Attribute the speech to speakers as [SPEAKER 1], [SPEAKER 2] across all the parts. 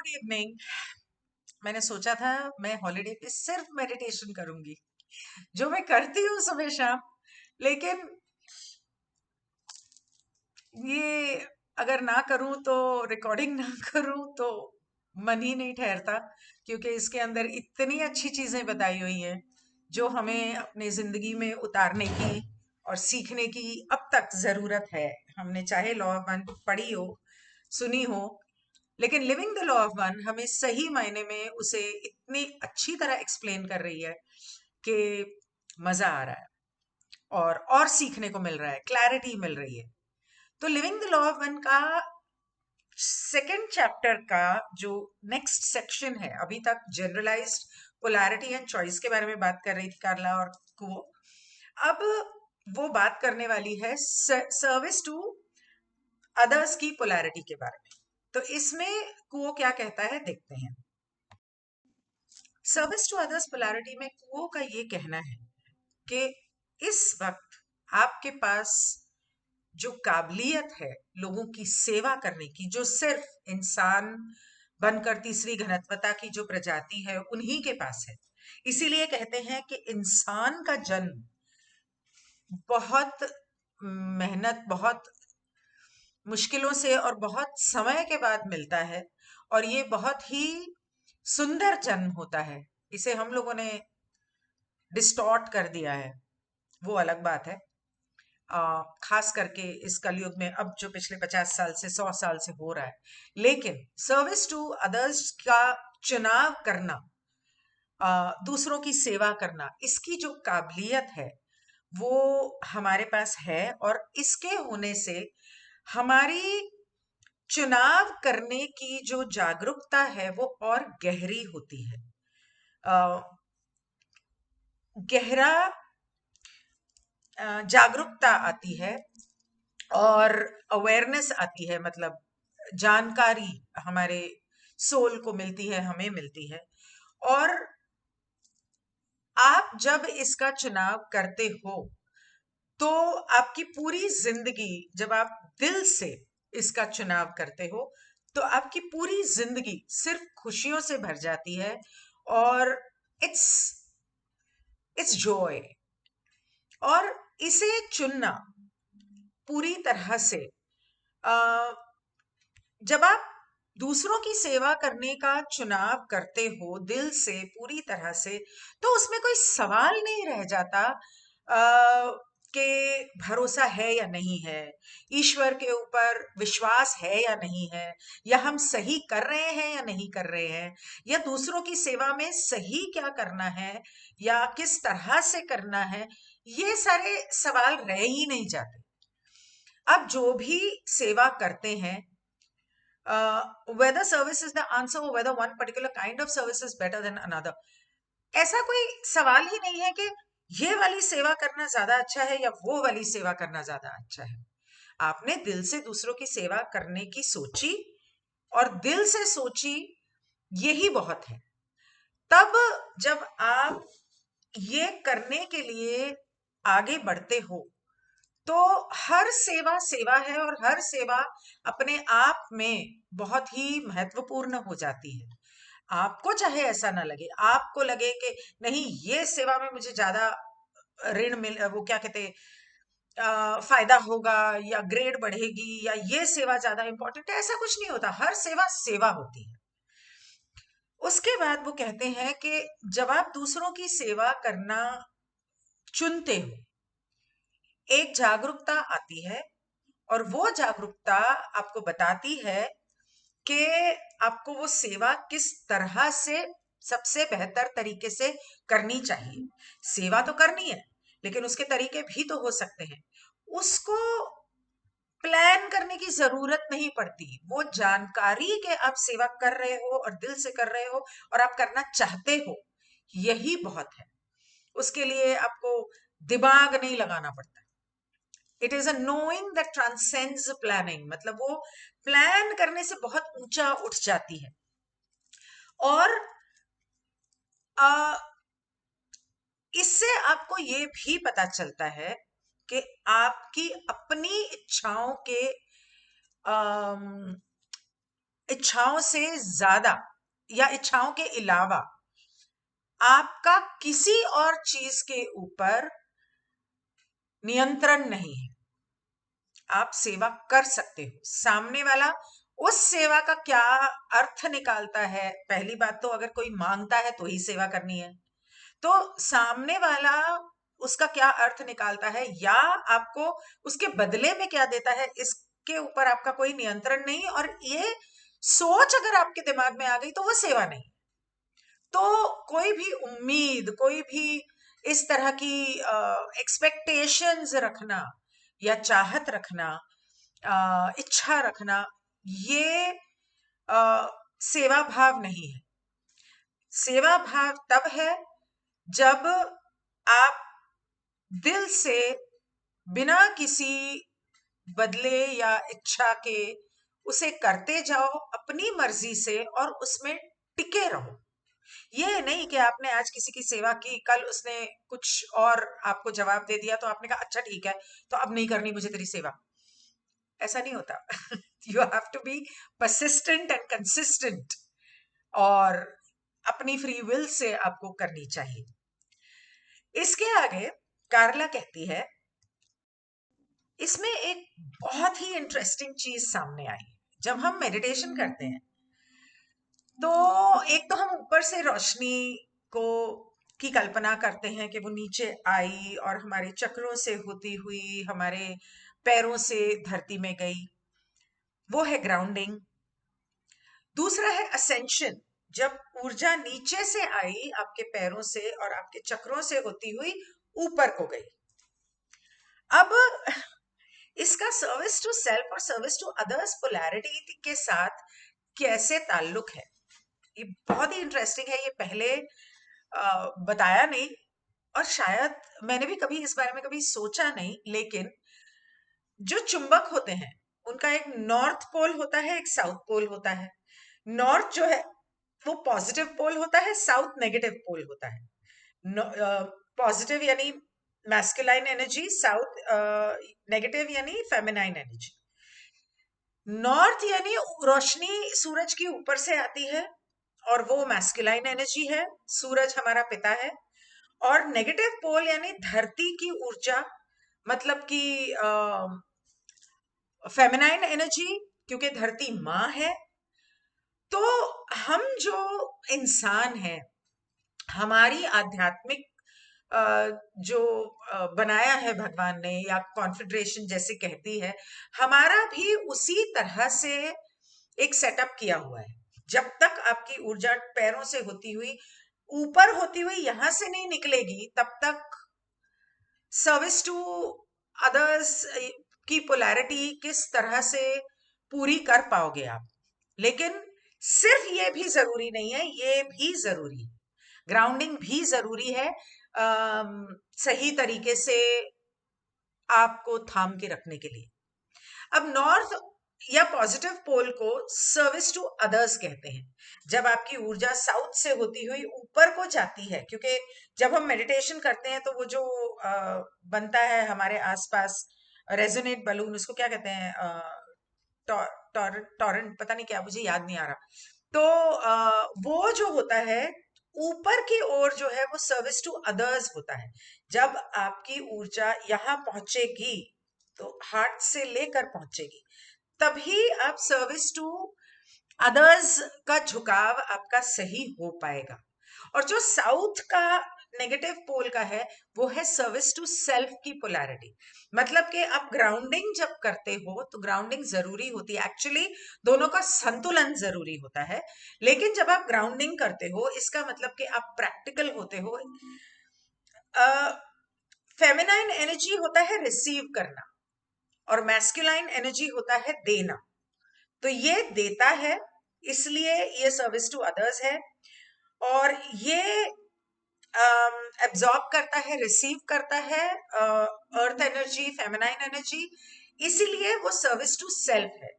[SPEAKER 1] Good evening. मैंने सोचा था मैं हॉलीडे पे सिर्फ मेडिटेशन करूंगी, जो मैं करती हूँ सुबह शाम। लेकिन ये अगर ना करूं तो, रिकॉर्डिंग ना करूं तो मन ही नहीं ठहरता, क्योंकि इसके अंदर इतनी अच्छी चीजें बताई हुई हैं जो हमें अपने जिंदगी में उतारने की और सीखने की अब तक जरूरत है। हमने चाहे लॉ ऑफ वन पढ़ी हो, सुनी हो, लेकिन living the law of one हमें सही मायने में उसे इतनी अच्छी तरह एक्सप्लेन कर रही है कि मजा आ रहा है और सीखने को मिल रहा है, क्लैरिटी मिल रही है। तो living the law of one का सेकेंड चैप्टर का जो नेक्स्ट सेक्शन है, अभी तक जनरलाइज्ड पोलैरिटी एंड चॉइस के बारे में बात कर रही थी कार्ला और को, अब वो बात करने वाली है सर्विस टू अदर्स की पोलैरिटी के बारे में। तो इसमें कुओ क्या कहता है देखते हैं। सर्विस टू अदर्स पोलैरिटी में कुओ का ये कहना है कि इस वक्त आपके पास जो काबिलियत है लोगों की सेवा करने की, जो सिर्फ इंसान बनकर तीसरी घनत्वता की जो प्रजाति है उन्हीं के पास है। इसीलिए कहते हैं कि इंसान का जन्म बहुत मेहनत, बहुत मुश्किलों से और बहुत समय के बाद मिलता है, और ये बहुत ही सुंदर जन्म होता है। इसे हम लोगों ने डिस्टॉर्ट कर दिया है, वो अलग बात है। खास करके इस कलयुग में, अब जो पिछले 50 साल से 100 साल से हो रहा है। लेकिन सर्विस टू अदर्स का चुनाव करना, दूसरों की सेवा करना, इसकी जो काबिलियत है वो हमारे पास है, और इसके होने से हमारी चुनाव करने की जो जागरूकता है वो और गहरी होती है। गहरा जागरूकता आती है और अवेयरनेस आती है, मतलब जानकारी हमारे सोल को मिलती है, हमें मिलती है। और आप जब इसका चुनाव करते हो तो आपकी पूरी जिंदगी, जब आप दिल से इसका चुनाव करते हो तो आपकी पूरी जिंदगी सिर्फ खुशियों से भर जाती है, और इट्स इट्स जॉय। और इसे चुनना पूरी तरह से, जब आप दूसरों की सेवा करने का चुनाव करते हो दिल से, पूरी तरह से, तो उसमें कोई सवाल नहीं रह जाता कि भरोसा है या नहीं है, ईश्वर के ऊपर विश्वास है या नहीं है, या हम सही कर रहे हैं या नहीं कर रहे हैं, या दूसरों की सेवा में सही क्या करना है या किस तरह से करना है। ये सारे सवाल रह ही नहीं जाते। अब जो भी सेवा करते हैं, whether service is the answer or whether one particular kind of service is better than another, ऐसा कोई सवाल ही नहीं है कि ये वाली सेवा करना ज्यादा अच्छा है या वो वाली सेवा करना ज्यादा अच्छा है। आपने दिल से दूसरों की सेवा करने की सोची और दिल से सोची, यही बहुत है। तब जब आप ये करने के लिए आगे बढ़ते हो तो हर सेवा सेवा है, और हर सेवा अपने आप में बहुत ही महत्वपूर्ण हो जाती है। आपको चाहे ऐसा ना लगे, आपको लगे कि नहीं ये सेवा में मुझे ज्यादा ऋण मिल, वो क्या कहते, फायदा होगा या ग्रेड बढ़ेगी, या ये सेवा ज्यादा इंपॉर्टेंट है, ऐसा कुछ नहीं होता। हर सेवा सेवा होती है। उसके बाद वो कहते हैं कि जब आप दूसरों की सेवा करना चुनते हो, एक जागरूकता आती है, और वो जागरूकता आपको बताती है कि आपको वो सेवा किस तरह से सबसे बेहतर तरीके से करनी चाहिए। सेवा तो करनी है, लेकिन उसके तरीके भी तो हो सकते हैं। उसको प्लान करने की जरूरत नहीं पड़ती। वो जानकारी के आप सेवा कर रहे हो और दिल से कर रहे हो और आप करना चाहते हो, यही बहुत है। उसके लिए आपको दिमाग नहीं लगाना पड़ता। It is a knowing that transcends planning, मतलब वो प्लान करने से बहुत ऊंचा उठ जाती है। और इससे आपको ये भी पता चलता है कि आपकी अपनी इच्छाओं के इच्छाओं से ज्यादा या इच्छाओं के अलावा आपका किसी और चीज के ऊपर नियंत्रण नहीं है। आप सेवा कर सकते हो। सामने वाला उस सेवा का क्या अर्थ निकालता है, पहली बात तो अगर कोई मांगता है तो ही सेवा करनी है, तो सामने वाला उसका क्या अर्थ निकालता है या आपको उसके बदले में क्या देता है, इसके ऊपर आपका कोई नियंत्रण नहीं। और ये सोच अगर आपके दिमाग में आ गई तो वो सेवा नहीं। तो कोई भी उम्मीद, कोई भी इस तरह की एक्सपेक्टेशंस रखना या चाहत रखना, इच्छा रखना, ये सेवा भाव नहीं है। सेवा भाव तब है जब आप दिल से बिना किसी बदले या इच्छा के उसे करते जाओ अपनी मर्जी से और उसमें टिके रहो। ये नहीं कि आपने आज किसी की सेवा की, कल उसने कुछ और आपको जवाब दे दिया तो आपने कहा अच्छा ठीक है तो अब नहीं करनी मुझे तेरी सेवा। ऐसा नहीं होता। You have to be persistent and consistent, और अपनी फ्री विल से आपको करनी चाहिए। इसके आगे कार्ला कहती है, इसमें एक बहुत ही इंटरेस्टिंग चीज सामने आई। जब हम मेडिटेशन करते हैं तो एक तो हम ऊपर से रोशनी को की कल्पना करते हैं कि वो नीचे आई और हमारे चक्रों से होती हुई हमारे पैरों से धरती में गई, वो है ग्राउंडिंग। दूसरा है असेंशन, जब ऊर्जा नीचे से आई आपके पैरों से और आपके चक्रों से होती हुई ऊपर को गई। अब इसका सर्विस टू सेल्फ और सर्विस टू अदर्स पोलैरिटी के साथ कैसे ताल्लुक है, ये बहुत ही इंटरेस्टिंग है। ये पहले बताया नहीं और शायद मैंने भी कभी इस बारे में कभी सोचा नहीं। लेकिन जो चुंबक होते हैं उनका एक नॉर्थ पोल होता है, एक साउथ पोल होता है। नॉर्थ जो है वो पॉजिटिव पोल होता है, साउथ नेगेटिव पोल होता है। पॉजिटिव यानी मैस्कुलाइन एनर्जी, साउथ नेगेटिव यानी फेमिनाइन एनर्जी। नॉर्थ यानी रोशनी सूरज की ऊपर से आती है और वो मैस्कुलाइन एनर्जी है, सूरज हमारा पिता है। और नेगेटिव पोल यानी धरती की ऊर्जा, मतलब कि फेमिनाइन एनर्जी, क्योंकि धरती माँ है। तो हम जो इंसान हैं, हमारी आध्यात्मिक जो बनाया है भगवान ने या कॉन्फिडरेशन जैसे कहती है, हमारा भी उसी तरह से एक सेटअप किया हुआ है। जब तक आपकी ऊर्जा पैरों से होती हुई ऊपर होती हुई यहां से नहीं निकलेगी तब तक सर्विस टू अदर्स की पोलैरिटी किस तरह से पूरी कर पाओगे आप। लेकिन सिर्फ ये भी जरूरी नहीं है, ये भी जरूरी है, ग्राउंडिंग भी जरूरी है सही तरीके से आपको थाम के रखने के लिए। अब नॉर्थ या पॉजिटिव पोल को सर्विस टू अदर्स कहते हैं। जब आपकी ऊर्जा साउथ से होती हुई ऊपर को जाती है, क्योंकि जब हम मेडिटेशन करते हैं तो वो जो बनता है हमारे आसपास रेजोनेट बलून, उसको क्या कहते हैं, टॉरेंट, पता नहीं क्या, मुझे याद नहीं आ रहा। तो वो जो होता है ऊपर की ओर जो है वो सर्विस टू अदर्स होता है। जब आपकी ऊर्जा यहाँ पहुंचेगी तो हार्ट से लेकर पहुंचेगी, तभी आप सर्विस टू अदर्स का झुकाव आपका सही हो पाएगा। और जो साउथ का नेगेटिव पोल का है वो है सर्विस टू सेल्फ की पोलैरिटी। मतलब कि आप ग्राउंडिंग जब करते हो तो ग्राउंडिंग जरूरी होती है, एक्चुअली दोनों का संतुलन जरूरी होता है। लेकिन जब आप ग्राउंडिंग करते हो इसका मतलब कि आप प्रैक्टिकल होते हो। फेमिनाइन एनर्जी होता है रिसीव करना और मैस्कुलाइन एनर्जी होता है देना। तो ये देता है, इसलिए ये सर्विस टू अदर्स है। और ये एब्जॉर्ब करता है, रिसीव करता है अर्थ एनर्जी, फेमिनाइन एनर्जी, इसीलिए वो सर्विस टू सेल्फ है।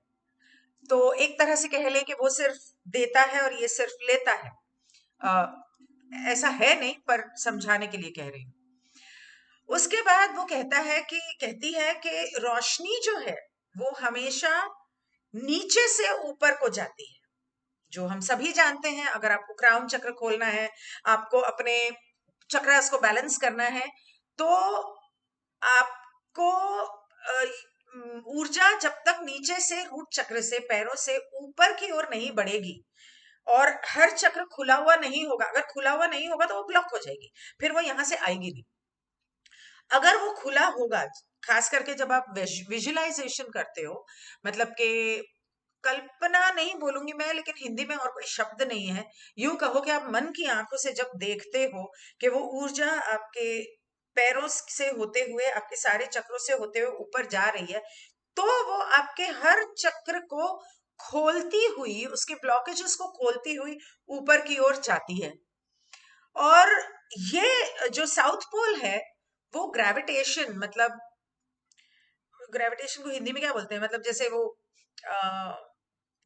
[SPEAKER 1] तो एक तरह से कह लें कि वो सिर्फ देता है और ये सिर्फ लेता है। ऐसा है नहीं, पर समझाने के लिए कह रही हूँ। उसके बाद वो कहती है कि रोशनी जो है वो हमेशा नीचे से ऊपर को जाती है। जो हम सभी जानते हैं। अगर आपको क्राउन चक्र खोलना है, आपको अपने चक्रास को बैलेंस करना है, तो आपको ऊर्जा जब तक नीचे से रूट चक्र से पैरों से ऊपर की ओर नहीं बढ़ेगी और हर चक्र खुला हुआ नहीं होगा, अगर खुला हुआ नहीं होगा तो वो ब्लॉक हो जाएगी, फिर वो यहां से आएगी नहीं। अगर वो खुला होगा, खास करके जब आप विजुअलाइजेशन करते हो, मतलब कि कल्पना नहीं बोलूंगी मैं, लेकिन हिंदी में और कोई शब्द नहीं है, यूं कहो कि आप मन की आंखों से जब देखते हो कि वो ऊर्जा आपके पैरों से होते हुए, आपके सारे चक्रों से होते हुए ऊपर जा रही है, तो वो आपके हर चक्र को खोलती हुई, उसके ब्लॉकेजेस को खोलती हुई ऊपर की ओर जाती है। और ये जो साउथ पोल है, वो ग्रेविटेशन, मतलब ग्रेविटेशन को हिंदी में क्या बोलते हैं, मतलब जैसे वो आ,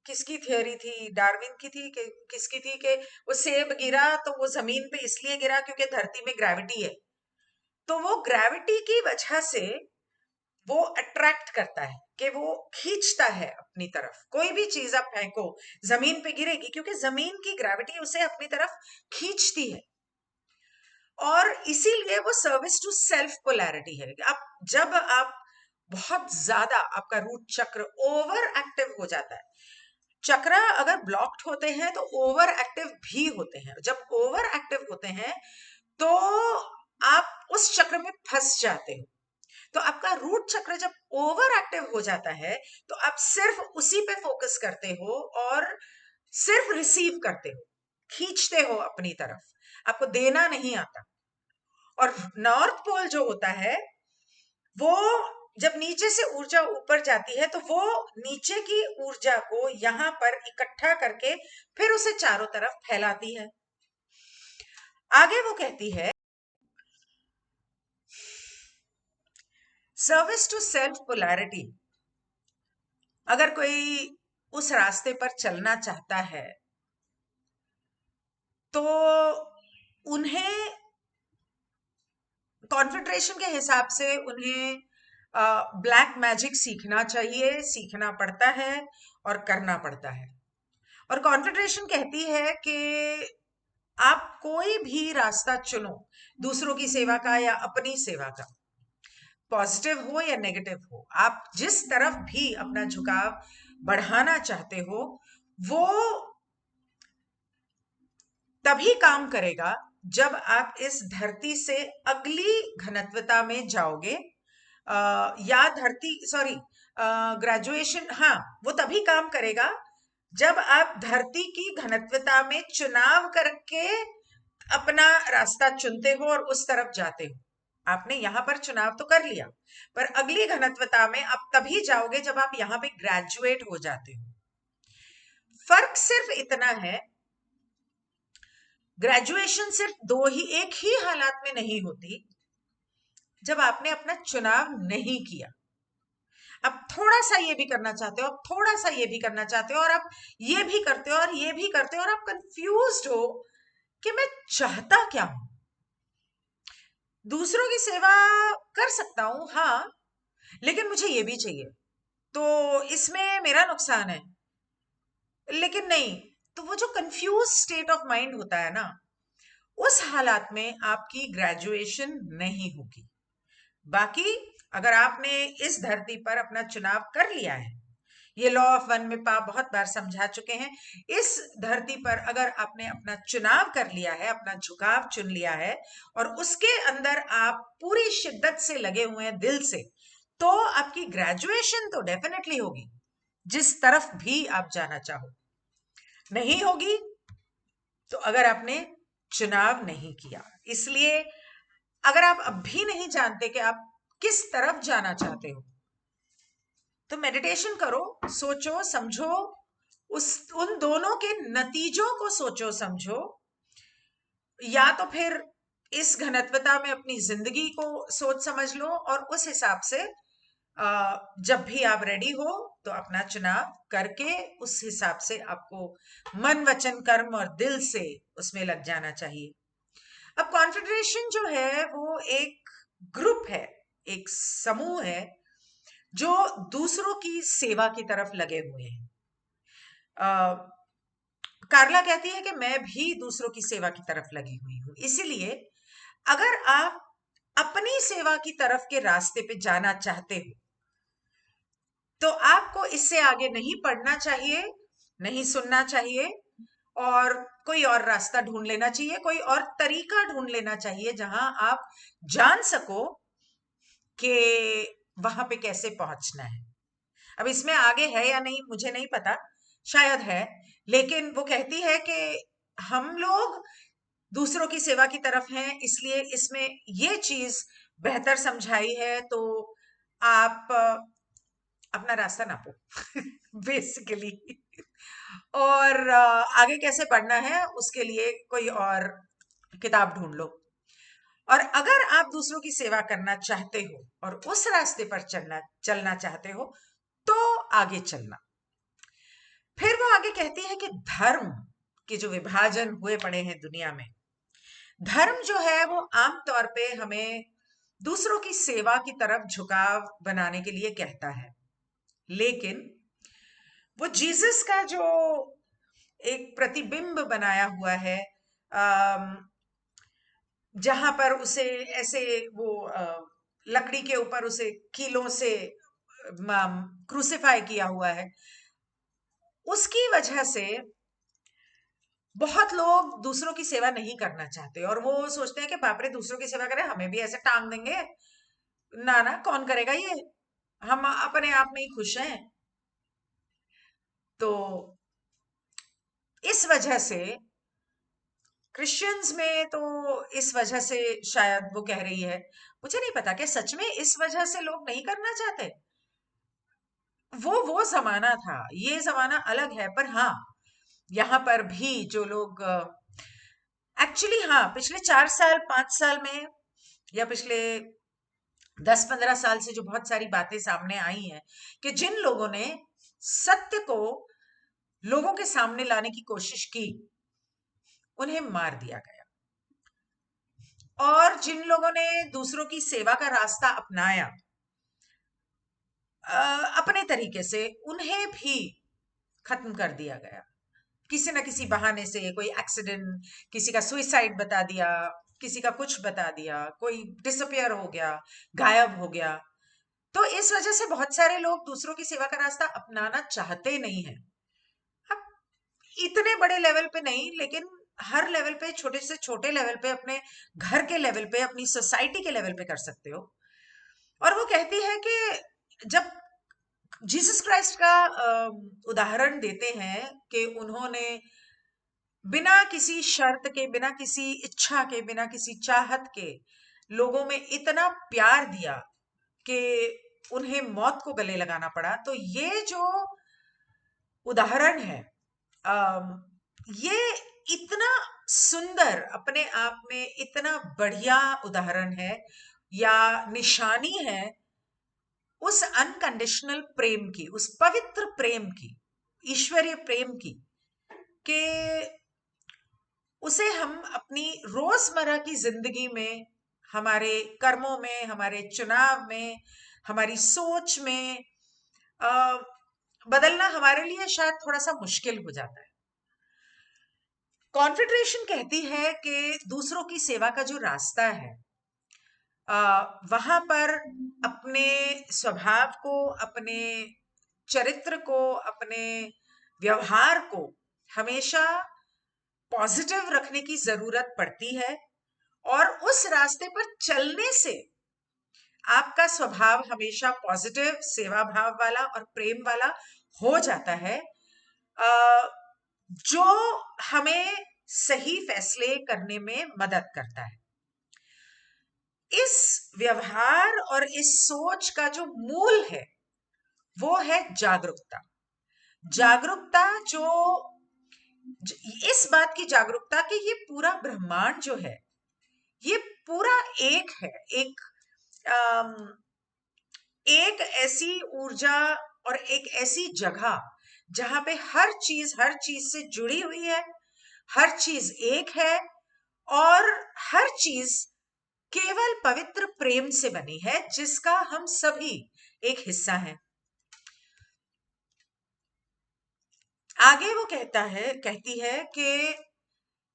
[SPEAKER 1] किसकी थियोरी थी, डार्विन की थी कि किसकी थी, कि वो सेब गिरा तो वो जमीन पे इसलिए गिरा क्योंकि धरती में ग्रेविटी है। तो वो ग्रेविटी की वजह से वो अट्रैक्ट करता है, कि वो खींचता है अपनी तरफ। कोई भी चीज आप फेंको, जमीन पे गिरेगी क्योंकि जमीन की ग्रेविटी उसे अपनी तरफ खींचती है। और इसीलिए वो सर्विस टू सेल्फ पोलैरिटी है। आप जब आप बहुत ज्यादा, आपका रूट चक्र ओवर एक्टिव हो जाता है, चक्र अगर ब्लॉक्ड होते हैं तो ओवर एक्टिव भी होते हैं। जब ओवर एक्टिव होते हैं तो आप उस चक्र में फंस जाते हो। तो आपका रूट चक्र जब ओवर एक्टिव हो जाता है तो आप सिर्फ उसी पे फोकस करते हो और सिर्फ रिसीव करते हो, खींचते हो अपनी तरफ, आपको देना नहीं आता। और नॉर्थ पोल जो होता है, वो जब नीचे से ऊर्जा ऊपर जाती है तो वो नीचे की ऊर्जा को यहां पर इकट्ठा करके फिर उसे चारों तरफ फैलाती है। आगे वो कहती है, सर्विस टू सेल्फ पोलैरिटी, अगर कोई उस रास्ते पर चलना चाहता है तो उन्हें कॉन्फेडरेशन के हिसाब से उन्हें ब्लैक मैजिक सीखना चाहिए, सीखना पड़ता है और करना पड़ता है। और कॉन्फेडरेशन कहती है कि आप कोई भी रास्ता चुनो, दूसरों की सेवा का या अपनी सेवा का, पॉजिटिव हो या नेगेटिव हो, आप जिस तरफ भी अपना झुकाव बढ़ाना चाहते हो, वो तभी काम करेगा जब आप इस धरती से अगली घनत्वता में जाओगे। या धरती, सॉरी, ग्रेजुएशन, हाँ, वो तभी काम करेगा जब आप धरती की घनत्वता में चुनाव करके अपना रास्ता चुनते हो और उस तरफ जाते हो। आपने यहां पर चुनाव तो कर लिया, पर अगली घनत्वता में आप तभी जाओगे जब आप यहां पे ग्रेजुएट हो जाते हो। फर्क सिर्फ इतना है, ग्रेजुएशन सिर्फ एक ही हालात में नहीं होती, जब आपने अपना चुनाव नहीं किया। अब थोड़ा सा ये भी करना चाहते हो, अब थोड़ा सा ये भी करना चाहते हो, और आप ये भी करते हो और ये भी करते हो, और आप कंफ्यूज्ड हो कि मैं चाहता क्या हूं। दूसरों की सेवा कर सकता हूं, हाँ, लेकिन मुझे ये भी चाहिए, तो इसमें मेरा नुकसान है, लेकिन नहीं। तो वो जो कंफ्यूज स्टेट ऑफ माइंड होता है ना, उस हालात में आपकी ग्रेजुएशन नहीं होगी। बाकी अगर आपने इस धरती पर अपना चुनाव कर लिया है, ये लॉ ऑफ वन में पा बहुत बार समझा चुके हैं, इस धरती पर अगर आपने अपना चुनाव कर लिया है, अपना झुकाव चुन लिया है, और उसके अंदर आप पूरी शिद्दत से लगे हुए हैं, दिल से, तो आपकी ग्रेजुएशन तो डेफिनेटली होगी, जिस तरफ भी आप जाना चाहो। नहीं होगी तो अगर आपने चुनाव नहीं किया। इसलिए अगर आप अब भी नहीं जानते कि आप किस तरफ जाना चाहते हो, तो मेडिटेशन करो, सोचो समझो, उस उन दोनों के नतीजों को सोचो समझो, या तो फिर इस घनत्वता में अपनी जिंदगी को सोच समझ लो, और उस हिसाब से जब भी आप रेडी हो तो अपना चुनाव करके उस हिसाब से आपको मन वचन कर्म और दिल से उसमें लग जाना चाहिए। अब कॉन्फेडरेशन जो है वो एक ग्रुप है, एक समूह है, जो दूसरों की सेवा की तरफ लगे हुए हैं। कार्ला कहती है कि मैं भी दूसरों की सेवा की तरफ लगी हुई हूं। इसीलिए अगर आप अपनी सेवा की तरफ के रास्ते पे जाना चाहते हो तो आपको इससे आगे नहीं पढ़ना चाहिए, नहीं सुनना चाहिए, और कोई और रास्ता ढूंढ लेना चाहिए, कोई और तरीका ढूंढ लेना चाहिए जहां आप जान सको कि वहां पे कैसे पहुंचना है। अब इसमें आगे है या नहीं मुझे नहीं पता, शायद है, लेकिन वो कहती है कि हम लोग दूसरों की सेवा की तरफ हैं, इसलिए इसमें ये चीज बेहतर समझाई है। तो आप अपना रास्ता नापो बेसिकली, और आगे कैसे बढ़ना है उसके लिए कोई और किताब ढूंढ लो। और अगर आप दूसरों की सेवा करना चाहते हो और उस रास्ते पर चलना चाहते हो तो आगे चलना। फिर वो आगे कहती है कि धर्म के जो विभाजन हुए पड़े हैं दुनिया में, धर्म जो है वो आमतौर पे हमें दूसरों की सेवा की तरफ झुकाव बनाने के लिए कहता है, लेकिन वो जीसस का जो एक प्रतिबिंब बनाया हुआ है, जहां पर उसे ऐसे वो लकड़ी के ऊपर उसे कीलों से क्रूसिफाई किया हुआ है, उसकी वजह से बहुत लोग दूसरों की सेवा नहीं करना चाहते और वो सोचते हैं कि बाप रे दूसरों की सेवा करें, हमें भी ऐसे टांग देंगे, ना ना कौन करेगा ये, हम अपने आप में ही खुश हैं। तो इस वजह से क्रिश्चियंस में तो इस वजह से शायद वो कह रही है, मुझे नहीं पता कि सच में इस वजह से लोग नहीं करना चाहते। वो जमाना था, ये जमाना अलग है, पर हाँ यहाँ पर भी जो लोग एक्चुअली हाँ पिछले 4 साल 5 साल में या पिछले 10-15 साल से जो बहुत सारी बातें सामने आई हैं कि जिन लोगों ने सत्य को लोगों के सामने लाने की कोशिश की उन्हें मार दिया गया, और जिन लोगों ने दूसरों की सेवा का रास्ता अपनाया अपने तरीके से उन्हें भी खत्म कर दिया गया, किसी ना किसी बहाने से, कोई एक्सीडेंट, किसी का सुइसाइड बता दिया, किसी का कुछ बता दिया, कोई डिसअपियर हो गया, गायब हो गया। तो इस वजह से बहुत सारे लोग दूसरों की सेवा का रास्ता अपनाना चाहते नहीं है। अब इतने बड़े लेवल पे नहीं, लेकिन हर लेवल पे, छोटे से छोटे लेवल पे, अपने घर के लेवल पे, अपनी सोसाइटी के लेवल पे कर सकते हो। और वो कहती है कि जब जीसस क्राइस्ट का उदाहरण देते हैं कि उन्होंने बिना किसी शर्त के, बिना किसी इच्छा के, बिना किसी चाहत के लोगों में इतना प्यार दिया कि उन्हें मौत को गले लगाना पड़ा, तो ये जो उदाहरण है ये इतना सुंदर अपने आप में, इतना बढ़िया उदाहरण है या निशानी है उस अनकंडीशनल प्रेम की, उस पवित्र प्रेम की, ईश्वरीय प्रेम की, कि उसे हम अपनी रोजमर्रा की जिंदगी में, हमारे कर्मों में, हमारे चुनाव में, हमारी सोच में बदलना हमारे लिए शायद थोड़ा सा मुश्किल हो जाता है। कॉन्फेडरेशन कहती है कि दूसरों की सेवा का जो रास्ता है वहां पर अपने स्वभाव को, अपने चरित्र को, अपने व्यवहार को हमेशा पॉजिटिव रखने की जरूरत पड़ती है, और उस रास्ते पर चलने से आपका स्वभाव हमेशा पॉजिटिव, सेवा भाव वाला और प्रेम वाला हो जाता है, जो हमें सही फैसले करने में मदद करता है। इस व्यवहार और इस सोच का जो मूल है वो है जागरूकता। जागरूकता जो इस बात की जागरूकता कि ये पूरा ब्रह्मांड जो है ये पूरा एक है, अम, एक ऐसी ऊर्जा और एक ऐसी जगह जहां पे हर चीज से जुड़ी हुई है, हर चीज एक है, और हर चीज केवल पवित्र प्रेम से बनी है जिसका हम सभी एक हिस्सा हैं। आगे वो कहती है कि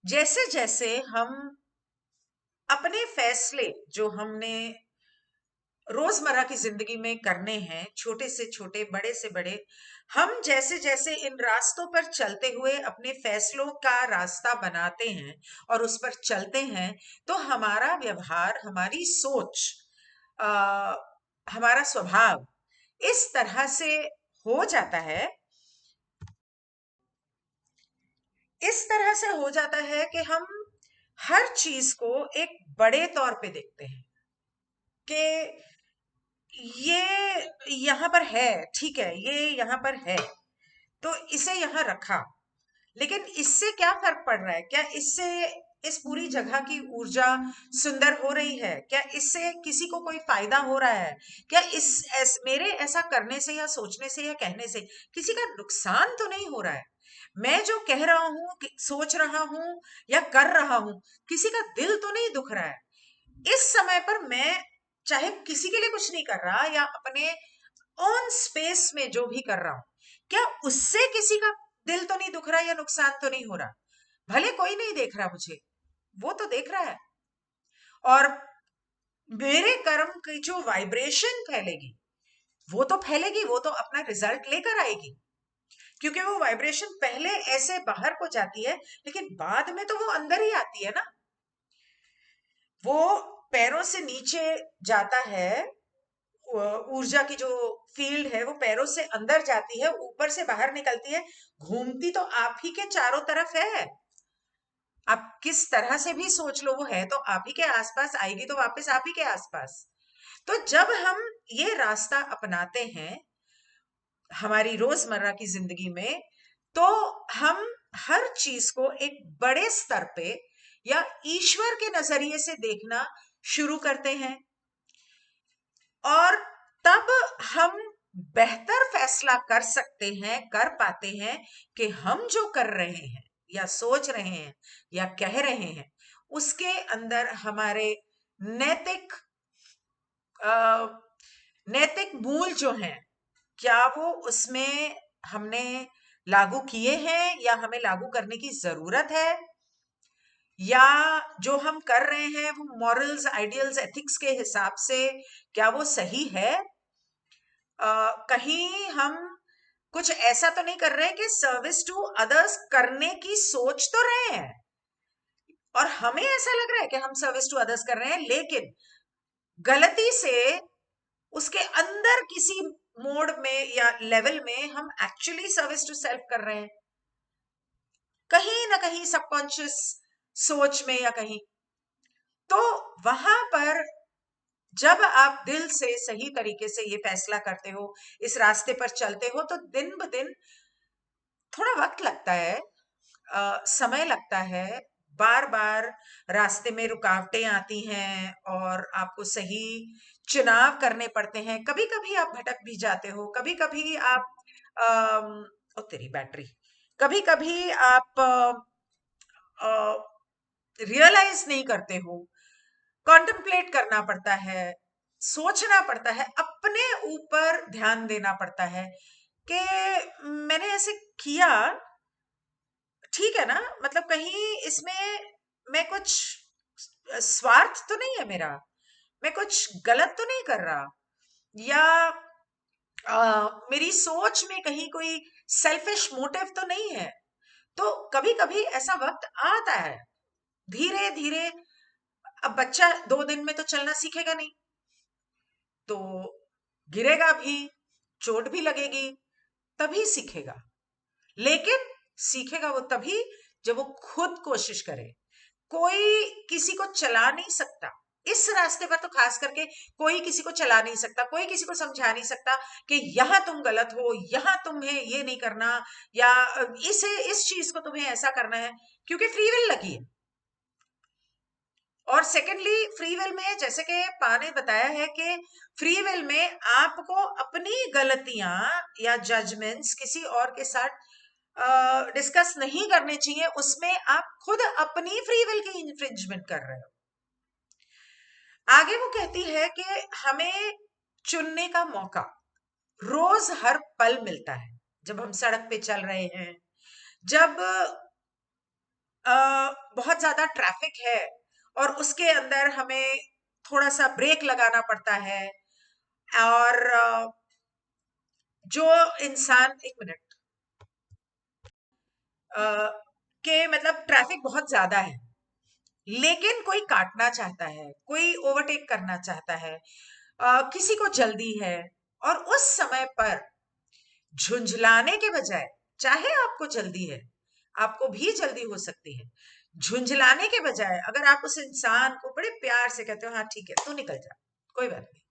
[SPEAKER 1] जैसे जैसे हम अपने फैसले जो हमने रोजमर्रा की जिंदगी में करने हैं, छोटे से छोटे, बड़े से बड़े, हम जैसे जैसे इन रास्तों पर चलते हुए अपने फैसलों का रास्ता बनाते हैं और उस पर चलते हैं, तो हमारा व्यवहार, हमारी सोच, आ, हमारा स्वभाव इस तरह से हो जाता है, इस तरह से हो जाता है कि हम हर चीज को एक बड़े तौर पे देखते हैं कि ये यहाँ पर है, ठीक है, ये यहाँ पर है, तो इसे यहाँ रखा, लेकिन इससे क्या फर्क पड़ रहा है? क्या इससे इस पूरी जगह की ऊर्जा सुंदर हो रही है? क्या इससे किसी को कोई फायदा हो रहा है? क्या मेरे ऐसा करने से या सोचने से या कहने से किसी का नुकसान तो नहीं हो रहा है? मैं जो कह रहा हूं, सोच रहा हूं या कर रहा हूं, किसी का दिल तो नहीं दुख रहा है? इस समय पर मैं चाहे किसी के लिए कुछ नहीं कर रहा या अपने ऑन स्पेस में जो भी कर रहा हूं, क्या उससे किसी का दिल तो नहीं दुख रहा या नुकसान तो नहीं हो रहा? भले कोई नहीं देख रहा मुझे, वो तो देख रहा है। और मेरे कर्म की जो वाइब्रेशन फैलेगी, वो तो फैलेगी, वो तो अपना रिजल्ट लेकर आएगी, क्योंकि वो वाइब्रेशन पहले ऐसे बाहर को जाती है, लेकिन बाद में तो वो अंदर ही आती है ना। वो पैरों से नीचे जाता है, ऊर्जा की जो फील्ड है वो पैरों से अंदर जाती है, ऊपर से बाहर निकलती है, घूमती तो आप ही के चारों तरफ है। आप किस तरह से भी सोच लो, वो है तो आप ही के आसपास, आएगी तो वापस आप ही के आसपास। तो जब हम ये रास्ता अपनाते हैं हमारी रोजमर्रा की जिंदगी में, तो हम हर चीज को एक बड़े स्तर पे या ईश्वर के नजरिए से देखना शुरू करते हैं, और तब हम बेहतर फैसला कर सकते हैं, कर पाते हैं कि हम जो कर रहे हैं या सोच रहे हैं या कह रहे हैं, उसके अंदर हमारे नैतिक अ, नैतिक मूल जो हैं, क्या वो उसमें हमने लागू किए हैं या हमें लागू करने की जरूरत है, या जो हम कर रहे हैं वो मॉरल्स, आइडियल्स, एथिक्स के हिसाब से क्या वो सही है? कहीं हम कुछ ऐसा तो नहीं कर रहे कि सर्विस टू अदर्स करने की सोच तो रहे हैं और हमें ऐसा लग रहा है कि हम सर्विस टू अदर्स कर रहे हैं, लेकिन गलती से उसके अंदर किसी मोड में या लेवल में हम एक्चुअली सर्विस टू सेल्फ कर रहे हैं, कहीं ना कहीं सबकॉन्शियस सोच में या कहीं। तो वहां पर जब आप दिल से सही तरीके से ये फैसला करते हो, इस रास्ते पर चलते हो, तो दिन ब दिन थोड़ा वक्त लगता है, समय लगता है, बार बार रास्ते में रुकावटें आती हैं और आपको सही चुनाव करने पड़ते हैं। कभी कभी आप भटक भी जाते हो, कभी कभी आप ओ तेरी बैटरी, कभी कभी आप रियलाइज नहीं करते हो, कॉन्टेम्पलेट करना पड़ता है, सोचना पड़ता है, अपने ऊपर ध्यान देना पड़ता है कि मैंने ऐसे किया, ठीक है ना, मतलब कहीं इसमें मैं कुछ स्वार्थ तो नहीं है मेरा, मैं कुछ गलत तो नहीं कर रहा, या मेरी सोच में कहीं कोई सेल्फिश मोटिव तो नहीं है। तो कभी कभी ऐसा वक्त आता है, धीरे धीरे। अब बच्चा 2 दिन में तो चलना सीखेगा नहीं, तो गिरेगा भी, चोट भी लगेगी, तभी सीखेगा। लेकिन सीखेगा वो तभी जब वो खुद कोशिश करे। कोई किसी को चला नहीं सकता इस रास्ते पर, तो खास करके कोई किसी को चला नहीं सकता, कोई किसी को समझा नहीं सकता कि यहां तुम गलत हो, यहां तुम्हें ये नहीं करना, या इस चीज को तुम्हें ऐसा करना है, क्योंकि फ्री विल लगी है। और सेकेंडली, फ्री विल में जैसे कि पा ने बताया है कि फ्री विल में आपको अपनी गलतियां या जजमेंट्स किसी और के साथ डिस्कस नहीं करने चाहिए, उसमें आप खुद अपनी फ्री विल की इंफ्रिंजमेंट कर रहे हो। आगे वो कहती है कि हमें चुनने का मौका रोज हर पल मिलता है। जब हम सड़क पे चल रहे हैं, जब बहुत ज्यादा ट्रैफिक है और उसके अंदर हमें थोड़ा सा ब्रेक लगाना पड़ता है, और जो इंसान, एक मिनट, के मतलब ट्रैफिक बहुत ज्यादा है लेकिन कोई काटना चाहता है, कोई ओवरटेक करना चाहता है, किसी को जल्दी है, और उस समय पर झुंझलाने के बजाय, चाहे आपको जल्दी है, आपको भी जल्दी हो सकती है, झुंझलाने के बजाय अगर आप उस इंसान को बड़े प्यार से कहते हो हाँ ठीक है तू निकल जा, कोई बात नहीं,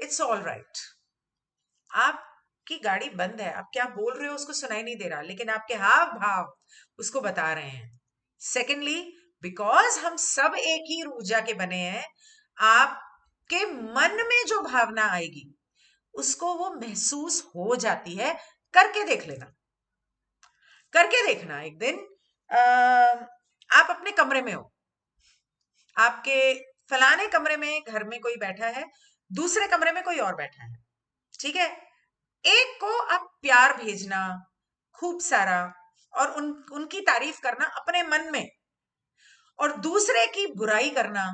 [SPEAKER 1] इट्स ऑल राइट, आपकी गाड़ी बंद है, आप क्या बोल रहे हो उसको सुनाई नहीं दे रहा, लेकिन आपके हाव भाव उसको बता रहे हैं। सेकेंडली, बिकॉज हम सब एक ही ऊर्जा के बने हैं, आपके मन में जो भावना आएगी उसको वो महसूस हो जाती है। करके देख लेना, करके देखना एक दिन। आप अपने कमरे में हो, आपके फलाने कमरे में घर में कोई बैठा है, दूसरे कमरे में कोई और बैठा है, ठीक है, एक को आप प्यार भेजना खूब सारा, और उनकी तारीफ करना अपने मन में, और दूसरे की बुराई करना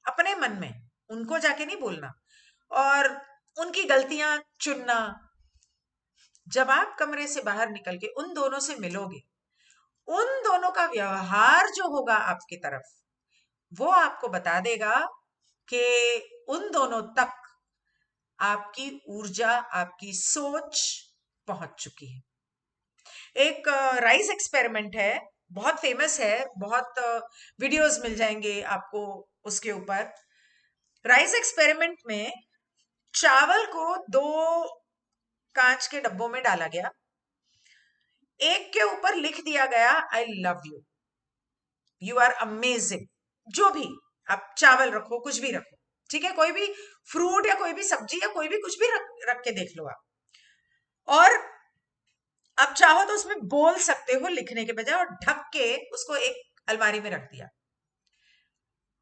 [SPEAKER 1] अपने मन में, उनको जाके नहीं बोलना, और उनकी गलतियां चुनना। जब आप कमरे से बाहर निकल के उन दोनों से मिलोगे, उन दोनों का व्यवहार जो होगा आपकी तरफ, वो आपको बता देगा कि उन दोनों तक आपकी ऊर्जा, आपकी सोच पहुंच चुकी है। एक राइस एक्सपेरिमेंट है, बहुत फेमस है, बहुत वीडियोस मिल जाएंगे आपको उसके ऊपर। राइस एक्सपेरिमेंट में चावल को 2 कांच के डब्बों में डाला गया, एक के ऊपर लिख दिया गया I love you, you are amazing, जो भी आप चावल रखो, कुछ भी रखो, ठीक है, कोई भी फ्रूट या कोई भी सब्जी या कोई भी कुछ भी रख के देख लो आप, और आप चाहो तो उसमें बोल सकते हो लिखने के बजाय, और ढक के उसको एक अलमारी में रख दिया।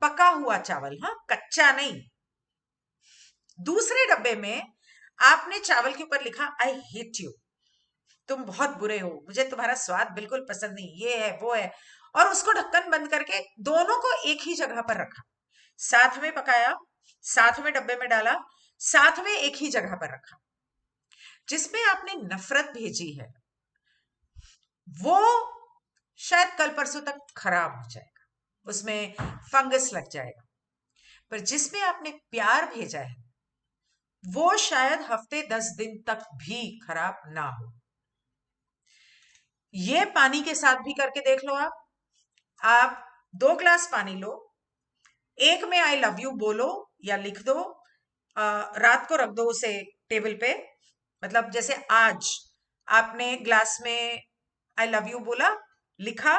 [SPEAKER 1] पका हुआ चावल, हाँ, कच्चा नहीं। दूसरे डब्बे में आपने चावल के ऊपर लिखा आई हेट यू, तुम बहुत बुरे हो, मुझे तुम्हारा स्वाद बिल्कुल पसंद नहीं, ये है वो है, और उसको ढक्कन बंद करके दोनों को एक ही जगह पर रखा, साथ में पकाया, साथ में डब्बे में डाला, साथ में एक ही जगह पर रखा। जिसमें आपने नफरत भेजी है वो शायद कल परसों तक खराब हो जाएगा, उसमें फंगस लग जाएगा, पर जिसमें आपने प्यार भेजा है वो शायद हफ्ते 10 दिन तक भी खराब ना हो। ये पानी के साथ भी करके देख लो आप 2 ग्लास पानी लो, एक में आई लव यू बोलो या लिख दो, रात को रख दो उसे टेबल पे, मतलब जैसे आज आपने ग्लास में आई लव यू बोला, लिखा,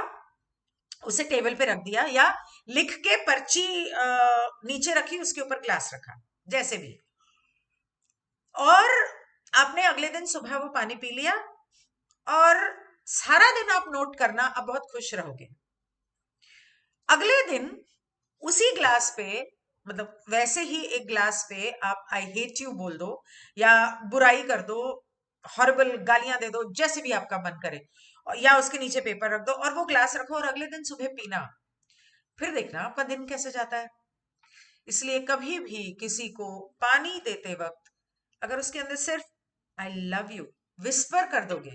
[SPEAKER 1] उसे टेबल पे रख दिया, या लिख के पर्ची नीचे रखी, उसके ऊपर ग्लास रखा, जैसे भी, और आपने अगले दिन सुबह वो पानी पी लिया, और सारा दिन आप नोट करना, आप बहुत खुश रहोगे। अगले दिन उसी ग्लास पे, मतलब वैसे ही एक ग्लास पे आप आई हेट यू बोल दो, या बुराई कर दो, हॉरिबल गालियां दे दो, जैसे भी आपका मन करे, या उसके नीचे पेपर रख दो, और वो ग्लास रखो, और अगले दिन सुबह पीना, फिर देखना आपका दिन कैसे जाता है। इसलिए कभी भी किसी को पानी देते वक्त अगर उसके अंदर सिर्फ आई लव यू विस्पर कर दोगे,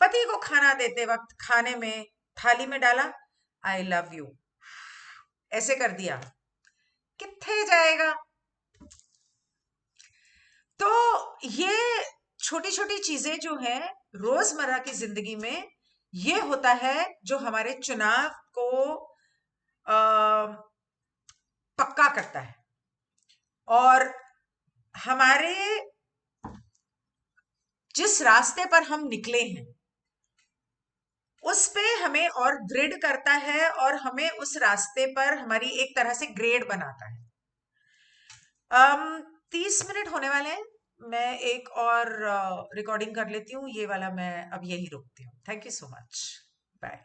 [SPEAKER 1] पति को खाना देते वक्त खाने में थाली में डाला आई लव यू ऐसे कर दिया, कित्थे जाएगा। तो ये छोटी छोटी चीजें जो हैं रोजमर्रा की जिंदगी में, ये होता है जो हमारे चुनाव को पक्का करता है, और हमारे जिस रास्ते पर हम निकले हैं उस पे हमें और दृढ़ करता है, और हमें उस रास्ते पर हमारी एक तरह से ग्रेड बनाता है। 30 मिनट होने वाले हैं, मैं एक और रिकॉर्डिंग कर लेती हूँ, ये वाला मैं अब यही रोकती हूँ। Thank you so much, bye.